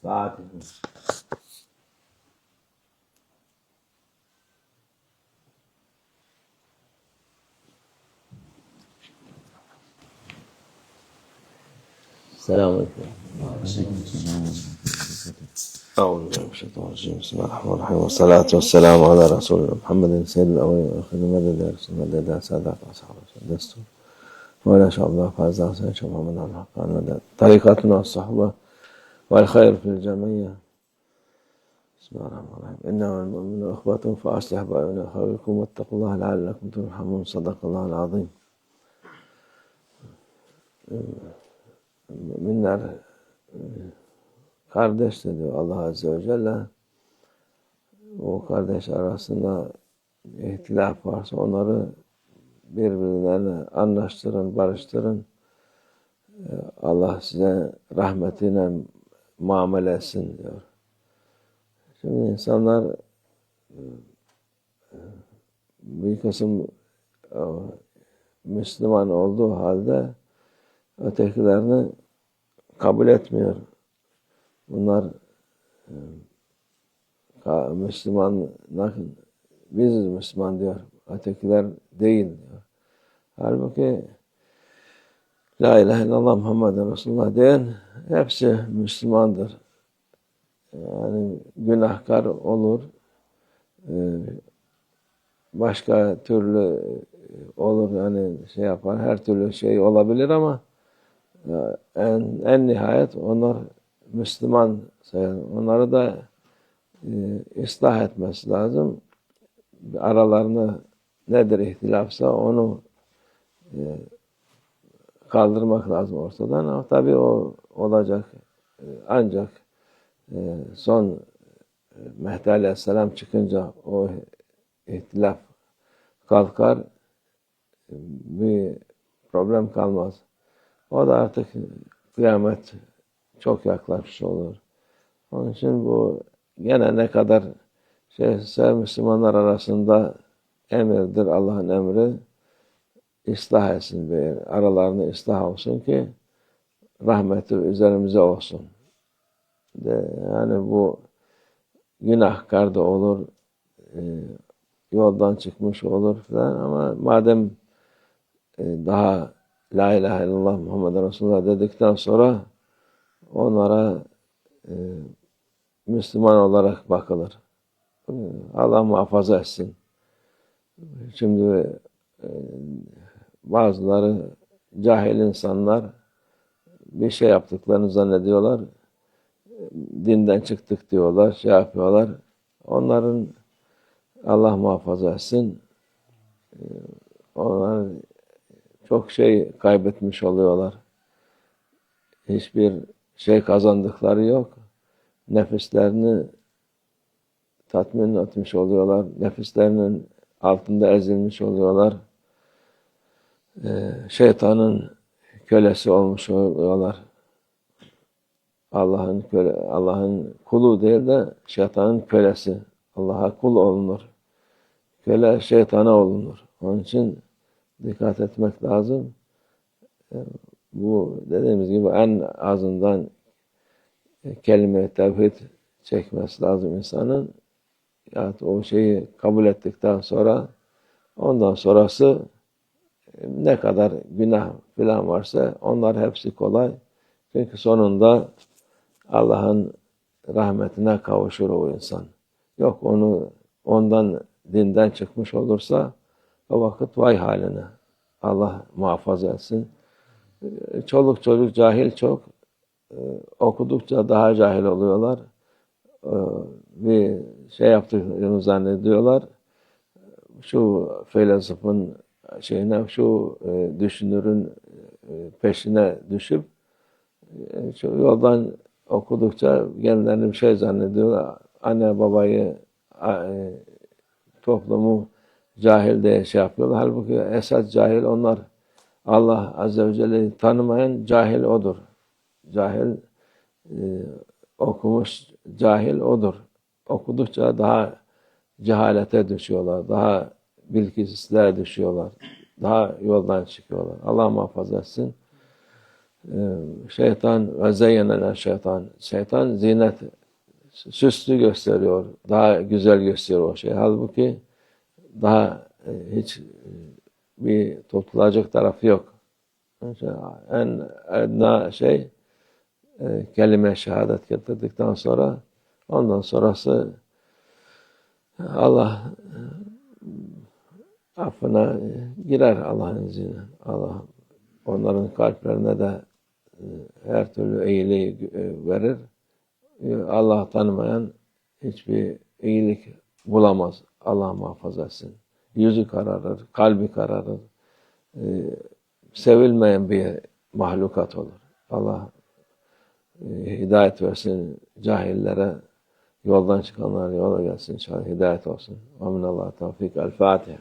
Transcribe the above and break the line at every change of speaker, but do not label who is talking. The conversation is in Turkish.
Fatiha. Selamünaleyküm. Euzubillahimineşşeytanirracim. Bismillahirrahmanirrahim. Ve salatu vesselamu ala Resulina Muhammedin seyyidil evvelin ve ahirin meded ya Resulallah ya sadat ashabı destur. Ve la şallah fazla seyyid Muhammed al-Hakkan ve tarikatuna ve sahbe vel hayr fil cemiyye. Bismillahirrahmanirrahim. İnnemel mu'minu ihvatun fe aslih beyne ahawaykum vettakullaha leallekum turhamun. Sadakallahul azim. Müminler kardeştir diyor Allah Azze ve Celle. O kardeş arasında ihtilaf varsa onları birbirlerine anlaştırın, barıştırın. Allah size rahmetiyle muamele etsin diyor. Şimdi insanlar bir kısım Müslüman olduğu halde ötekilerini kabul etmiyor. Bunlar Müslüman, biziz Müslüman diyor. Ötekiler değil diyor. Halbuki La ilahe illallah Muhammeden Resulullah diyen hepsi Müslümandır. Yani günahkar olur. Başka türlü olur, yani şey yapar, her türlü şey olabilir ama en nihayet onlar Müslüman sayılır. Onları da ıslah etmesi lazım. Aralarında nedir ihtilafsa onu kaldırmak lazım ortadan. Ama tabii o olacak ancak son Mehdi Aleyhisselam çıkınca o ihtilaf kalkar, bir problem kalmaz. O da artık kıyamet çok yaklaşmış olur. Onun için bu gene ne kadar şeyse Müslümanlar arasında emirdir, Allah'ın emri, ıslah etsin, aralarını ıslah olsun ki rahmeti üzerimize olsun. Yani bu günahkar da olur, yoldan çıkmış olur falan ama madem daha La ilahe illallah Muhammed Resulullah dedikten sonra onlara Müslüman olarak bakılır. Allah muhafaza etsin. Şimdi bazıları cahil insanlar bir şey yaptıklarını zannediyorlar. Dinden çıktık diyorlar, şey yapıyorlar. Onların Allah muhafaza etsin. Onlar çok şey kaybetmiş oluyorlar. Hiçbir şey kazandıkları yok. Nefislerini tatmin etmiş oluyorlar. Nefislerinin altında ezilmiş oluyorlar. Şeytanın kölesi olmuş oluyorlar. Allah'ın kulu değil de şeytanın kölesi. Allah'a kul olunur. Köle şeytana olunur. Onun için dikkat etmek lazım. Bu dediğimiz gibi en azından kelime-i tevhid çekmesi lazım insanın. Yani o şeyi kabul ettikten sonra ondan sonrası ne kadar günah falan varsa onlar hepsi kolay. Çünkü sonunda Allah'ın rahmetine kavuşur o insan. Yok ondan dinden çıkmış olursa o vakit vay haline. Allah muhafaza etsin. Çoluk çocuk cahil çok. Okudukça daha cahil oluyorlar. Bir şey yaptıklarını zannediyorlar. Şu filozofun şeyine, şu düşünürün peşine düşüp şu yoldan okudukça kendilerini bir şey zannediyorlar. Anne babayı, toplumu cahil diye şey yapıyorlar. Halbuki esas cahil onlar. Allah Azze ve Celle'yi tanımayan cahil odur. Cahil, okumuş cahil odur. Okudukça daha cehalete düşüyorlar. Daha bilgisizliğe düşüyorlar. Daha yoldan çıkıyorlar. Allah muhafaza etsin. Şeytan ve zeyyenele şeytan. Şeytan zinet, süslü gösteriyor. Daha güzel gösteriyor o şey. Halbuki daha hiç bir tutulacak tarafı yok. En edna şey kelime şehadet getirdikten sonra ondan sonrası Allah affına girer Allah'ın izniyle. Allah onların kalplerine de her türlü iyiliği verir. Allah tanımayan hiçbir iyilik bulamaz. Allah muhafaza etsin. Yüzü kararır, kalbi kararır. Sevilmeyen bir mahlukat olur. Allah hidayet versin cahillere, yoldan çıkanlara yola gelsin inşallah. Hidayet olsun. Amin. Tevfik. El Fatiha.